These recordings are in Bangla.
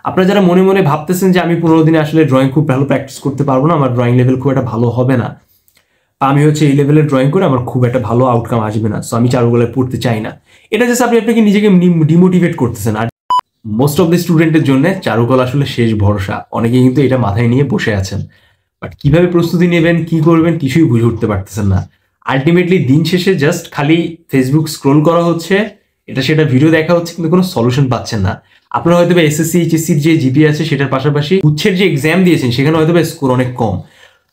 আপনারা যারা মনে মনে ভাবতেছেন যে আমি 15 দিনে আসলে ড্রয়িং খুব ভালো প্র্যাকটিস করতে পারবো না, আমার ড্রয়িং লেভেল খুব একটা ভালো হবে না, আমি হচ্ছে এই লেভেলের ড্রয়িং করে আমার খুব একটা ভালো আউটকাম আসবে না, সো আমি চারুকলায় পড়তে চাই না, এটা জাস্ট আপনি আপনাকে নিজেকে ডিমোটিভেট করতেছেন। আর মোস্ট অফ দ্য স্টুডেন্টের জন্য চারুকলা আসলে শেষ ভরসা, অনেকে কিন্তু এটা মাথায় নিয়ে বসে আছেন, বাট কিভাবে প্রস্তুতি নেবেন, কি করবেন, কিছুই বুঝে উঠতে পারতেছেন না। আলটিমেটলি দিন শেষে জাস্ট খালি ফেসবুক স্ক্রোল করা হচ্ছে, এটা সেটা ভিডিও দেখা হচ্ছে, কিন্তু কোনো সলিউশন পাচ্ছেন না। আপনারা হয়তো এসএসসি এইচএসসির যে জিপি আছে সেটার পাশাপাশি গুচ্ছের যে এক্সাম দিয়েছেন সেখানে হয়তো স্কোর অনেক কম,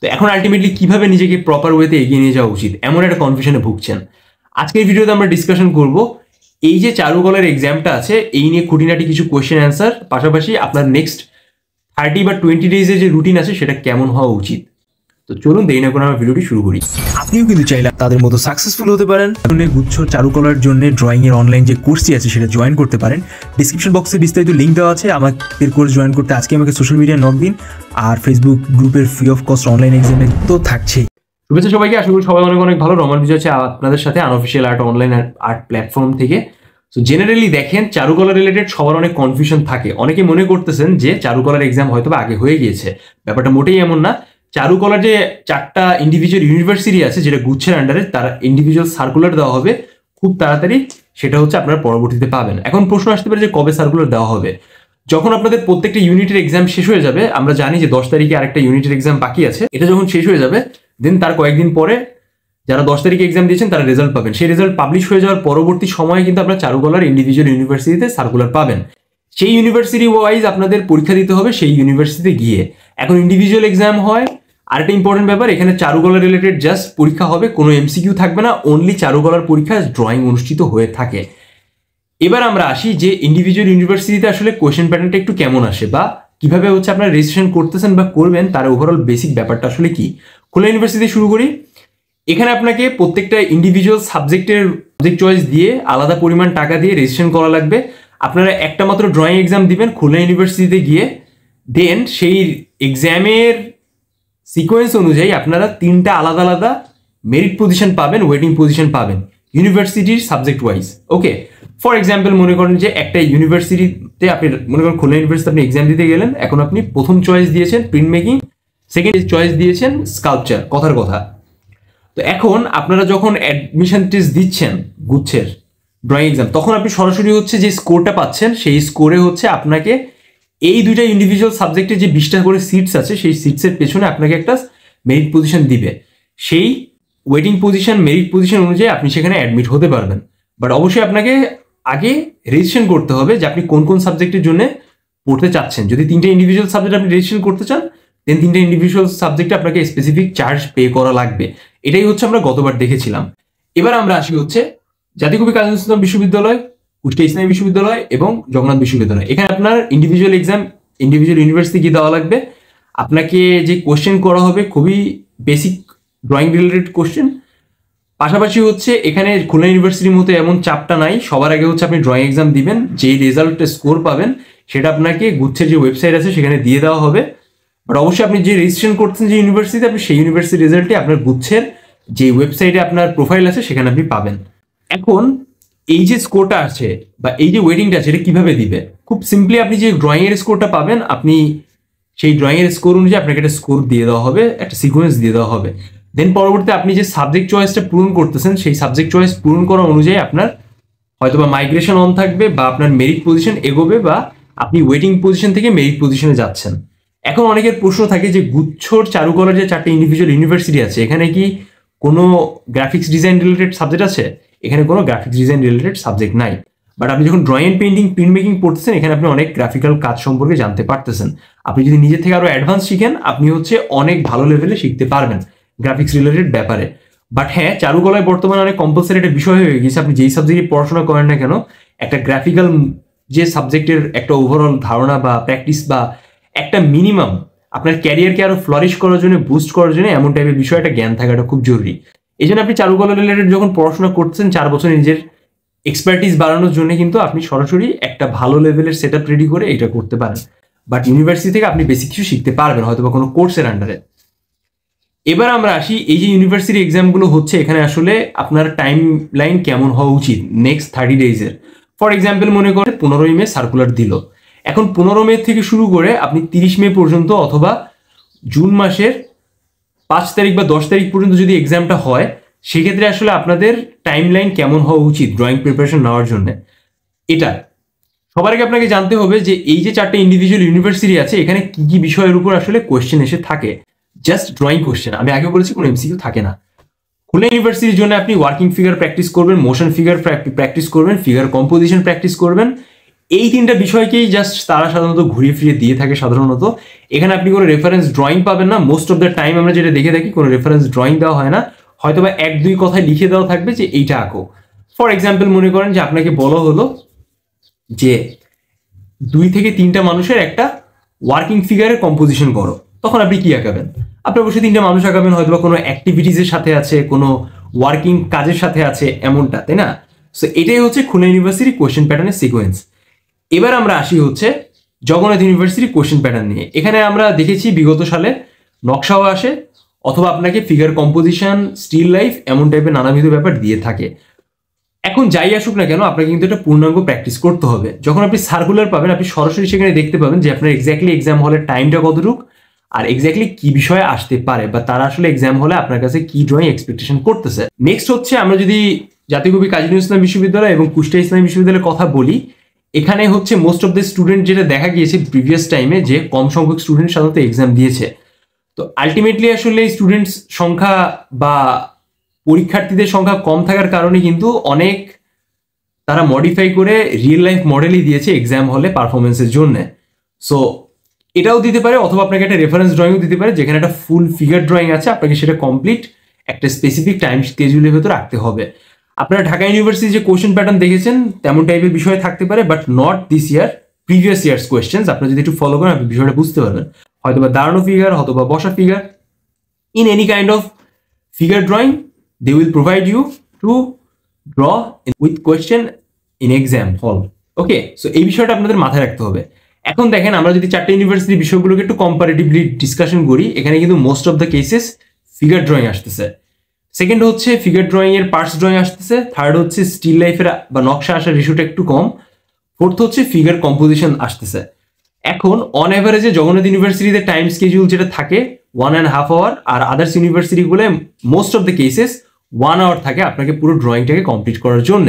তো এখন আলটিমেটলি কিভাবে নিজেকে প্রপার ওয়েতে এগিয়ে নিয়ে যাওয়া উচিত এমন একটা কনফিউশনে ভুগছেন। আজকের ভিডিওতে আমরা ডিসকাশন করব এই যে চারুকলার এক্সামটা আছে এই নিয়ে খুঁটিনাটি কিছু কোয়েশ্চেন অ্যান্সার, পাশাপাশি আপনার নেক্সট 30 বা 20 ডেজের যে রুটিন আছে সেটা কেমন হওয়া উচিত। তো চলুন দেরি না করে আমরা ভিডিওটি শুরু করি। আপনিও কিন্তু চাইলে তাদের মতো সাকসেসফুল হতে পারেন। গুচ্ছ চারুকলার জন্য ড্রয়িং এর অনলাইন যে কোর্সটি আছে সেটা জয়েন করতে পারেন। ডিসক্রিপশন বক্সে বিস্তারিত লিঙ্ক দেওয়া আছে। আমাদের কোর্স জয়েন করতে আজকে আমাকে সোশ্যাল মিডিয়া নক দিন, আর ফেসবুক গ্রুপের ফ্রি অফ কস্ট অনলাইন এক্সামে তো থাকছেই। শুভেচ্ছা সবাইকে, আশা করি সবাই অনেক অনেক ভালো। রমান বিজয় আছে আপনাদের সাথে unofficial art online art platform থেকে। সো জেনারেলি দেখেন চারুকলা রিলেটেড সবার অনেক কনফিউশন থাকে, অনেকে মনে করতেছেন যে চারুকলার এক্সাম হয়তো আগে হয়ে গিয়েছে, ব্যাপারটা মোটেই এমন না। চারুকলার যে 4টা ইন্ডিভিজুয়াল ইউনিভার্সিটি আছে যেটা গুচ্ছের আন্ডারে, তার ইন্ডিভিজুয়াল সার্কুলার দেওয়া হবে খুব তাড়াতাড়ি, সেটা হচ্ছে আপনারা পরবর্তীতে পাবেন। এখন প্রশ্ন আসতে পারে যে কবে সার্কুলার দেওয়া হবে। যখন আপনাদের প্রত্যেকটা ইউনিটের এক্সাম শেষ হয়ে যাবে, আমরা জানি যে 10 তারিখে আরেকটা ইউনিটের এক্সাম বাকি আছে, এটা যখন শেষ হয়ে যাবে দেন তার কয়েকদিন পরে যারা 10 তারিখে এক্সাম দিয়েছেন তারা রেজাল্ট পাবেন। সেই রেজাল্ট পাবলিশ হয়ে যাওয়ার পরবর্তী সময়ে কিন্তু আপনারা চারুকলার ইন্ডিভিজুয়াল ইউনিভার্সিটিতে সার্কুলার পাবেন। সেই ইউনিভার্সিটি ওয়াইজ আপনাদের পরীক্ষা দিতে হবে সেই ইউনিভার্সিটিতে গিয়ে। এখন ইন্ডিভিজুয়াল এক্সাম হয়, আরেকটা ইম্পর্টেন্ট ব্যাপার, এখানে চারুকলা রিলেটেড জাস্ট পরীক্ষা হবে, কোনো এমসিকিউ থাকবে না, অনলি চারুকলার পরীক্ষা ড্রয়িং অনুষ্ঠিত হয়ে থাকে। এবার আমরা আসি যে ইন্ডিভিজুয়াল ইউনিভার্সিটিতে আসলে কোয়েশ্চেন প্যাটার্নটা একটু কেমন আসে, বা কিভাবে হচ্ছে আপনারা রেজিস্ট্রেশন করতেছেন বা করবেন তার ওভারঅল বেসিক ব্যাপারটা আসলে কি। খুলনা ইউনিভার্সিটি শুরু করি। এখানে আপনাকে প্রত্যেকটা ইন্ডিভিজুয়াল সাবজেক্টের সাবজেক্ট চয়েস দিয়ে আলাদা পরিমাণ টাকা দিয়ে রেজিস্ট্রেশন করা লাগবে। আপনারা একটা মাত্র ড্রয়িং এক্সাম দিবেন খুলনা ইউনিভার্সিটিতে গিয়ে, দেন সেই এক্সামের সিকোয়েন্স অনুযায়ী আপনারা 3টা আলাদা আলাদা মেরিট পজিশন পাবেন, ওয়েটিং পজিশন পাবেন ইউনিভার্সিটির subject wise. Okay, for example মনে করেন যে একটা ইউনিভার্সিটিতে আপনি মনে করেন খুলনা ইউনিভার্সিটিতে আপনি এক্সাম দিতে গেলেন, এখন আপনি প্রথম চয়েস দিয়েছেন প্রিন্ট মেকিং, সেকেন্ড চয়েস দিয়েছেন স্কাল্পচার, কথার কথা। তো এখন আপনারা যখন অ্যাডমিশন টেস্ট দিচ্ছেন গুচ্ছের ড্রয়িং এক্সাম, তখন আপনি সরাসরি হচ্ছে যে স্কোরটা পাচ্ছেন সেই স্কোরে হচ্ছে আপনাকে এই দুইটা ইন্ডিভিজুয়াল সাবজেক্টে যে 20টা করে সিটস আছে সেই সিটসের পেছনে আপনাকে একটা মেরিট পজিশন দিবে। সেই ওয়েটিং পজিশন মেরিট পজিশন অনুযায়ী আপনি সেখানে অ্যাডমিট হতে পারবেন। বাট অবশ্যই আপনাকে আগে রেজিস্ট্রেশন করতে হবে যে আপনি কোন কোন সাবজেক্টের জন্য পড়তে চাচ্ছেন। যদি 3টা ইন্ডিভিজুয়াল সাবজেক্ট আপনি রেজিস্ট্রেশন করতে চান, দেন 3টা ইন্ডিভিজুয়াল সাবজেক্টে আপনাকে স্পেসিফিক চার্জ পে করা লাগবে। এটাই হচ্ছে আমরা গতবার দেখেছিলাম। এবার আমরা আসি হচ্ছে জাতীয় কাজী নজরুল ইসলাম বিশ্ববিদ্যালয়, কুষ্টিয়া ইসলামী বিশ্ববিদ্যালয় এবং জগন্নাথ বিশ্ববিদ্যালয়। এখানে আপনার ইন্ডিভিজুয়াল এক্সাম ইন্ডিভিজুয়াল ইউনিভার্সিটি গিয়ে দেওয়া লাগবে। আপনাকে যে কোশ্চেন করা হবে খুবই বেসিক ড্রয়িং রিলেটেড কোশ্চেন, পাশাপাশি হচ্ছে এখানে খুলনা ইউনিভার্সিটির মতো এমন চাপটা নাই। সবার আগে হচ্ছে আপনি ড্রয়িং এক্সাম দিবেন, যেই রেজাল্টে স্কোর পাবেন সেটা আপনাকে গুচ্ছের যে ওয়েবসাইট আছে সেখানে দিয়ে দেওয়া হবে। বাট অবশ্যই আপনি যে রেজিস্ট্রেশন করছেন যে ইউনিভার্সিটিতে, আপনি সেই ইউনিভার্সিটির রেজাল্টে আপনার গুচ্ছের যে ওয়েবসাইটে আপনার প্রোফাইল আছে সেখানে আপনি পাবেন। এখন এই যে স্কোরটা আছে বা এই যে ওয়েটিংটা আছে এটা কিভাবে দিবে, খুব সিম্পলি আপনি যে ড্রয়িং এর স্কোরটা পাবেন, আপনি সেই ড্রয়িং এর স্কোর অনুযায়ী আপনাকে একটা স্কোর দিয়ে দেওয়া হবে, একটা সিকোয়েন্স দিয়ে দেওয়া হবে। দেন পরবর্তীতে আপনি যে সাবজেক্ট চয়েসটা পূরণ করতেছেন সেই সাবজেক্ট চয়েস পূরণ করা অনুযায়ী আপনার হয়তো বা মাইগ্রেশন অন থাকবে, বা আপনার মেরিট পজিশন এগোবে, বা আপনি ওয়েটিং পজিশন থেকে মেরিট পজিশনে যাচ্ছেন। এখন অনেকের প্রশ্ন থাকে যে গুচ্ছর চারুকলার যে 4টা ইন্ডিভিজুয়াল ইউনিভার্সিটি আছে এখানে কি কোনো গ্রাফিক্স ডিজাইন রিলেটেড সাবজেক্ট আছে? এখানে কোনো গ্রাফিক্স ডিজাইন রিলেটেড সাবজেক্ট নাই। বাট আপনি যখন drawing and painting print making পড়তেছেন এখানে আপনি অনেক গ্রাফিক্যাল কাজ সম্পর্কে জানতে পারতেছেন। আপনি যদি নিজের থেকে আরো অ্যাডভান্স শিখেন আপনি হচ্ছে অনেক ভালো লেভেলে শিখতে পারবেন গ্রাফিক্স রিলেটেড ব্যাপারে। বাট হ্যাঁ, চারুকলায় বর্তমানে অনেক কম্পালসারি একটা বিষয় হয়ে গেছে, আপনি যেই সাবজেক্টে পড়াশোনা করেন না কেন একটা গ্রাফিক্যাল যে সাবজেক্টের একটা ওভারঅল ধারণা বা প্র্যাকটিস বা একটা মিনিমাম আপনার ক্যারিয়ারকে আরো ফ্লারিশ করার জন্য, বুস্ট করার জন্য এমন টাইপের বিষয়টা জ্ঞান থাকাটা খুব জরুরি। এই জন্য আপনি চারুকলা রিলেটেড যখন পড়াশোনা করছেন 4 বছর নিজের এক্সপার্টিস বাড়ানোর জন্য কিন্তু আপনি সরাসরি একটা ভালো লেভেলের সেট আপ রেডি করে এটা করতে পারেন। বাট ইউনিভার্সিটি থেকে আপনি বেসিক কিছু শিখতে পারবেন হয়তো বা কোনো কোর্সের আন্ডারে। এবার আমরা আসি এই যে ইউনিভার্সিটি এক্সামগুলো হচ্ছে এখানে আসলে আপনার টাইম লাইন কেমন হওয়া উচিত নেক্সট 30 ডেজের। ফর এক্সাম্পল মনে করেন 15ই মে সার্কুলার দিল, এখন 15 মে থেকে শুরু করে আপনি 30 মে পর্যন্ত অথবা জুন মাসের 5 তারিখ বা 10 তারিখ পর্যন্ত যদি এক্সামটা হয়, সেক্ষেত্রে আসলে আপনাদের টাইম লাইন কেমন হওয়া উচিত ড্রয়িং প্রিপারেশন নেওয়ার জন্য, এটা সবার আগে আপনাকে জানতে হবে যে এই যে 4টে ইন্ডিভিজুয়াল ইউনিভার্সিটি আছে, এখানে কি কি বিষয়ের উপর আসলে কোয়েশ্চেন এসে থাকে, জাস্ট ড্রয়িং কোয়েশ্চেন। আমি আগে বলেছি কোনো এমসিকিউ থাকে না। খুলনা ইউনিভার্সিটির জন্য আপনি ওয়ার্কিং ফিগার প্র্যাকটিস করবেন, মোশন ফিগার প্র্যাকটিস করবেন, ফিগার কম্পোজিশন প্র্যাকটিস করবেন। এই 3টা বিষয়কেই জাস্ট তারা সাধারণত ঘুরিয়ে ফিরিয়ে দিয়ে থাকে সাধারণত। এখানে আপনি কোনো রেফারেন্স ড্রয়িং পাবেন না। মোস্ট অফ দ্য টাইম আমরা যেটা দেখে থাকি কোনো রেফারেন্স ড্রয়িং দেওয়া হয় না, হয়তোবা 1-2 কথায় লিখে দেওয়া থাকবে যে এইটা আঁকো। ফর এক্সাম্পল মনে করেন যে আপনাকে বলা হলো যে 2 থেকে 3টা মানুষের একটা ওয়ার্কিং ফিগারের কম্পোজিশন করো, তখন আপনি কি আঁকাবেন? আপনি অবশ্যই 3টা মানুষ আঁকাবেন, হয়তো কোনো অ্যাক্টিভিটিসের সাথে আছে, কোনো ওয়ার্কিং কাজের সাথে আছে, এমনটা, তাই না? সো এটাই হচ্ছে খুলনা ইউনিভার্সিটি কোয়েশ্চেন প্যাটার্নের সিকোয়েন্স। এবার আমরা আসি হচ্ছে জগন্নাথ ইউনিভার্সিটি কোয়েশ্চেন প্যাটার্ন নিয়ে। এখানে আমরা দেখেছি বিগত সালে নকশাও আসে, অথবা আপনাকে ফিগার কম্পোজিশন, স্টিল লাইফ, এমন টাইপের নানাবিধ ব্যাপার দিয়ে থাকে। এখন যাই আসুক না কেন, আপনাকে কিন্তু এটা পূর্ণাঙ্গ প্র্যাকটিস করতে হবে। যখন আপনি সার্কুলার পাবেন, আপনি সরাসরি সেখানে দেখতে পাবেন যে আপনার এক্স্যাক্টলি এক্সাম হলের টাইমটা কতটুকু, আর এক্স্যাক্টলি কি বিষয়ে আসতে পারে, বা তারা আসলে এক্সাম হলে আপনার কাছে কি ড্রয়িং এক্সপেকটেশন করতেছে। নেক্সট হচ্ছে, আমরা যদি জাতীয় কবি কাজী নজরুল ইসলাম বিশ্ববিদ্যালয় এবং কুষ্টিয়া ইসলামী বিশ্ববিদ্যালয়ের কথা বলি, এখানে হচ্ছে মোস্ট অফ দ্য স্টুডেন্ট, যেটা দেখা গিয়েছে প্রিভিয়াস টাইমে, যে কম সংখ্যক স্টুডেন্ট সাধারণত এক্সাম দিয়েছে। তো আলটিমেটলি আসলে স্টুডেন্টস সংখ্যা বা পরীক্ষার্থীদের সংখ্যা কম থাকার কারণে কিন্তু অনেক তারা মডিফাই করে রিয়েল লাইফ মডেলই দিয়েছে এক্সাম হলে পারফরমেন্সের জন্য। সো এটাও দিতে পারে, অথবা আপনাকে একটা রেফারেন্স ড্রয়িংও দিতে পারে, যেখানে একটা ফুল ফিগার ড্রয়িং আছে, আপনাকে সেটা কমপ্লিট একটা স্পেসিফিক টাইম স্কেজুলের ভেতর রাখতে হবে। আপনারা ঢাকা ইউনিভার্সিটি যে কোয়েশ্চেন প্যাটার্ন দেখেছেন তেমন টাইপের বিষয় থাকতে পারে, but not this year, previous years questions. আপনারা যদি একটু ফলো করেন আপনি বিষয়টা বুঝতে পারবেন। হয়তো বা দাঁড়ানো ফিগার, হয়তো বা বসা figure, in any kind of figure drawing they will provide you to draw with question in exam hall. Okay, so এই বিষয়টা আপনাদের মাথায় রাখতে হবে। এখন দেখেন, আমরা যদি 4টে ইউনিভার্সিটি বিষয়গুলোকে একটু কম্পারেটিভলি ডিসকাশন করি, এখানে কিন্তু most of the cases figure drawing আসতেছে। সেকেন্ড হচ্ছে ফিগার ড্রয়িং এর পার্টস ড্রয়িং আসতেছে। থার্ড হচ্ছে স্টিল লাইফের বা নকশা আসার রেশিওটা একটু কম। ফোর্থ হচ্ছে ফিগার কম্পোজিশন আসতেছে। এখন অন অ্যাভারেজে জগন্নাথ ইউনিভার্সিটিতে টাইম স্কেডিউল যেটা থাকে 1.5 আওয়ার, আর আদার্স ইউনিভার্সিটিগুলো most of the cases 1 hour থাকে আপনাকে পুরো ড্রয়িংটাকে কমপ্লিট করার জন্য।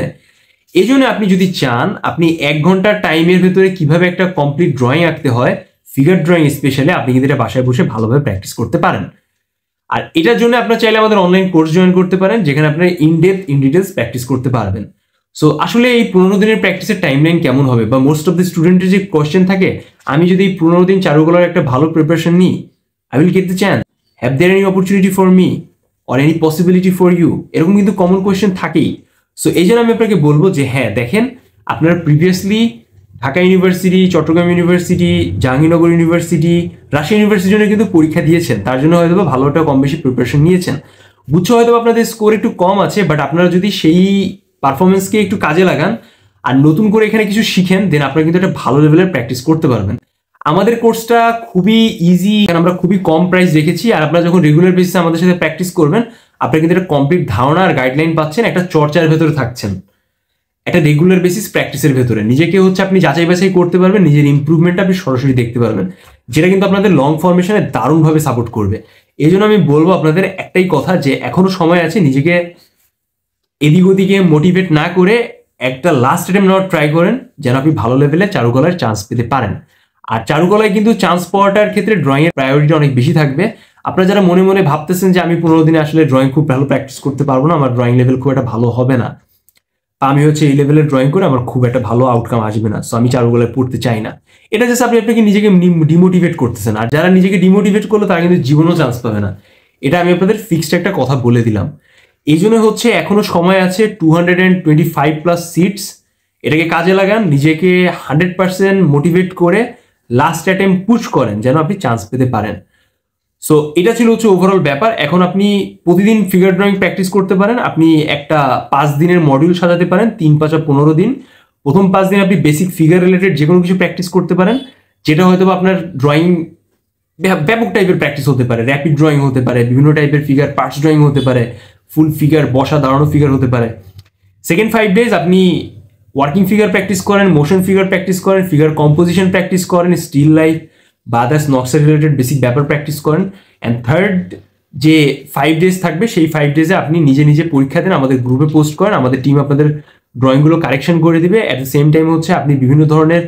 এই জন্য আপনি যদি চান আপনি 1 ঘন্টার টাইমের ভেতরে কিভাবে একটা কমপ্লিট ড্রয়িং আঁকতে হয়, ফিগার ড্রয়িং স্পেশালি, আপনি কিন্তু এটা বাসায় বসে ভালোভাবে প্র্যাকটিস করতে পারেন। আর এটার জন্য আপনার চাইলে আমাদের অনলাইন কোর্স জয়েন করতে পারেন, যেখানে আপনারা in depth in details practice করতে পারবেন। সো আসলে এই 15 দিনের প্র্যাকটিসের টাইমলাইন কেমন হবে, বা মোস্ট অফ দ্য স্টুডেন্টের যে কোয়েশ্চেন থাকে, আমি যদি এই 15 দিন চারুকলার একটা ভালো প্রিপারেশন নিই, I will get the chance, have there any opportunity for me or any possibility for you, এরকম কিন্তু কমন কোয়েশ্চেন থাকেই। সো এই জন্য আমি আপনাকে বলবো যে হ্যাঁ দেখেন, আপনারা previously Dhaka university, Chittagong university, Jahangirnagar university, Rajshahi ইউনিভার্সিটির জন্য কিন্তু পরীক্ষা দিয়েছেন, তার জন্য হয়তো ভালো একটা কম বেশি প্রিপারেশন নিয়েছেন। বুঝছো হয়তো আপনাদের স্কোর একটু কম আছে, বাট আপনারা যদি সেই পারফরমেন্সকে একটু কাজে লাগান আর নতুন করে এখানে কিছু শিখেন, দেন আপনারা কিন্তু একটা ভালো লেভেলের প্র্যাকটিস করতে পারবেন। আমাদের কোর্সটা খুবই ইজি, আমরা খুবই কম প্রাইস রেখেছি, আর আপনারা যখন রেগুলার বেসিসে আমাদের সাথে প্র্যাকটিস করবেন, আপনারা কিন্তু একটা কমপ্লিট ধারণা আর গাইডলাইন পাচ্ছেন, একটা চর্চার ভেতরে থাকছেন, একটা রেগুলার বেসিস প্র্যাকটিসের ভেতরে নিজেকে হচ্ছে আপনি যাচাই বাছাই করতে পারবেন, নিজের ইমপ্রুভমেন্টটা আপনি সরাসরি দেখতে পারবেন, যেটা কিন্তু আপনাদের লং ফরমেশনে দারুণভাবে সাপোর্ট করবে। এই জন্য আমি বলবো আপনাদের একটাই কথা, যে এখনো সময় আছে, নিজেকে এদিক ওদিকে মোটিভেট না করে একটা লাস্ট অ্যাটেম্প নেওয়ার ট্রাই করেন, যেন আপনি ভালো লেভেলে চারুকলার চান্স পেতে পারেন। আর চারুকলায় কিন্তু চান্স পাওয়াটার ক্ষেত্রে ড্রয়িং এর প্রায়োরিটি অনেক বেশি থাকবে। আপনারা যারা মনে মনে ভাবতেছেন যে আমি 15 দিনে আসলে ড্রয়িং খুব ভালো প্র্যাকটিস করতে পারবো না, আমার ড্রয়িং লেভেল খুব একটা ভালো হবে না, আমি হচ্ছে এই লেভেলের ড্রয়িং করে আমার খুব একটা ভালো আউটকাম আসবে না, সো আমি চারুকলায় পড়তে চাই না, এটা জাস্ট আপনি আপনাকে নিজেকে ডিমোটিভেট করতেছেন। আর যারা নিজেকে ডিমোটিভেট করলো তারা কিন্তু জীবনেও চান্স পাবে না, এটা আমি আপনাদের ফিক্সড একটা কথা বলে দিলাম। এই জন্য হচ্ছে এখনো সময় আছে, 225+ সিটস, এটাকে কাজে লাগান, নিজেকে 100% মোটিভেট করে লাস্ট অ্যাটেম্প পুশ করেন, যেন আপনি চান্স পেতে পারেন। সো এটা ছিল হচ্ছে ওভারঅল ব্যাপার। এখন আপনি প্রতিদিন ফিগার ড্রয়িং প্র্যাকটিস করতে পারেন, আপনি একটা 5 দিনের মডিউল সাজাতে পারেন, 3-5-15 দিন। প্রথম 5 দিন আপনি বেসিক ফিগার রিলেটেড যে কোনো কিছু প্র্যাকটিস করতে পারেন, যেটা হয়তো আপনার ড্রয়িং ব্যাপক টাইপের প্র্যাকটিস হতে পারে, র্যাপিড ড্রয়িং হতে পারে, বিভিন্ন টাইপের ফিগার পার্টস ড্রয়িং হতে পারে, ফুল ফিগার, বসা দাঁড়ানো ফিগার হতে পারে। সেকেন্ড 5 ডেজ আপনি ওয়ার্কিং ফিগার প্র্যাকটিস করেন, মোশন ফিগার প্র্যাকটিস করেন, ফিগার কম্পোজিশন প্র্যাকটিস করেন, স্টিল লাইফ বা আদার্স নকশা রিলেটেড বেসিক ব্যাপার প্র্যাকটিস করেন। অ্যান্ড থার্ড যে 5 days থাকবে সেই 5 days-এ আপনি নিজে নিজে পরীক্ষা দেন, আমাদের গ্রুপে পোস্ট করেন, আমাদের টিম আপনাদের ড্রয়িংগুলো কারেকশন করে দিবে। অ্যাট দ্য সেম টাইম হচ্ছে আপনি বিভিন্ন ধরনের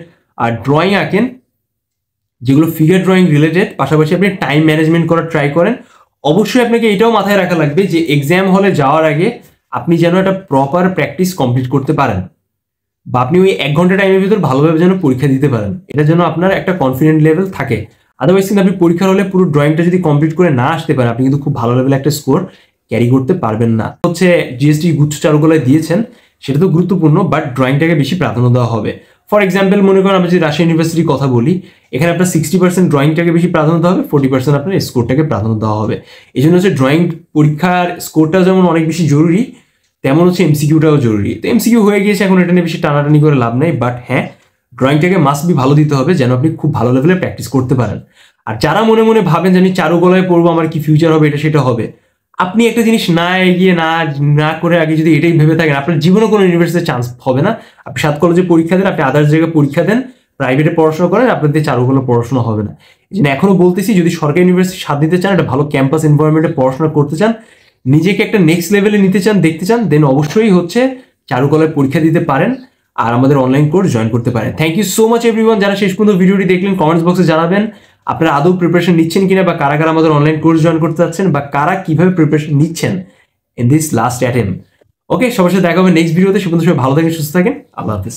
ড্রয়িং আঁকেন যেগুলো ফিগার ড্রয়িং রিলেটেড, পাশাপাশি আপনি টাইম ম্যানেজমেন্ট করার ট্রাই করেন। অবশ্যই আপনাকে এটাও মাথায় রাখা লাগবে যে এক্সাম হলে যাওয়ার আগে আপনি যেন একটা প্রপার প্র্যাকটিস কমপ্লিট করতে পারেন, বা আপনি ওই 1 ঘন্টা টাইমের ভিতর ভালোভাবে যেন পরীক্ষা দিতে পারেন, এটা যেন আপনার একটা কনফিডেন্ট লেভেল থাকে। আদারওয়াইজ কিন্তু আপনি পরীক্ষার হলে পুরো ড্রয়িংটা যদি কমপ্লিট করে না আসতে পারেন, আপনি কিন্তু খুব ভালো লেভেলে একটা স্কোর ক্যারি করতে পারবেন না। হচ্ছে জিএসটি গুচ্ছ চারুকলায় দিয়েছেন, সেটা তো গুরুত্বপূর্ণ, বাট ড্রয়িংটাকে বেশি প্রাধান্য দেওয়া হবে। ফর এক্সাম্পল মনে করেন আমরা যদি রাজশাহী ইউনিভার্সিটির কথা বলি, এখানে আপনার 60% ড্রয়িংটাকে বেশি প্রাধান্য দেওয়া হবে, 40% আপনার স্কোরটাকে প্রাধান্য দেওয়া হবে। এই জন্য হচ্ছে ড্রয়িং পরীক্ষার স্কোরটা যেমন অনেক বেশি জরুরি, তেমন হচ্ছে এমসিকিউটাও জরুরি। তো এমসিকিউ হয়ে গিয়েছে, এখন এটা নিয়ে বেশি টানাটানি করে লাভ নেই, বাট হ্যাঁ ড্রয়িংটাকে মাস্ট বি ভালো দিতে হবে যেন আপনি খুব ভালো লেভেলে প্র্যাকটিস করতে পারেন। আর যারা মনে মনে ভাবেন যে আমি চারুকলায় পড়বো, আমার কি ফিউচার হবে, এটা সেটা হবে, আপনি একটা জিনিস না এগিয়ে না করে আগে যদি এটাই ভেবে থাকেন, আপনার জীবনে কোনো ইউনিভার্সিটিতে চান্স হবে না। আপনি 7 কলেজে পরীক্ষা দেন, আপনি আদার্স জায়গায় পরীক্ষা দেন, প্রাইভেটে পড়াশোনা করেন, আপনাদের চারুকলা পড়াশোনা হবে না। এই জন্য এখনো বলতেছি, যদি সরকারি ইউনিভার্সিটি স্বাদ দিতে চান, একটা ভালো ক্যাম্পাস এনভায়রনমেন্টে পড়াশোনা করতে চান, নিজেকে একটা নেক্সট লেভেলে নিতে চান, দেখতে চান, দেন অবশ্যই হচ্ছে চারুকলায় পরীক্ষা দিতে পারেন আর আমাদের অনলাইন কোর্স জয়েন করতে পারেন। Thank you so much everyone, যারা শেষ পর্যন্ত ভিডিওটি দেখলেন। কমেন্টস বক্সে জানাবেন আপনারা আদৌ প্রিপারেশন নিচ্ছেন কিনা, বা কারা কারা আমাদের অনলাইন কোর্স জয়েন করতে চাচ্ছেন, বা কারা কিভাবে প্রিপারেশন নিচ্ছেন ইন দিস লাস্ট অ্যাটেম্প। ওকে, সবার সাথে দেখা হবে নেক্সট ভিডিওতে। সে পর্যন্ত সবাই ভালো থাকেন, সুস্থ থাকেন, আল্লাহ হাফিজ।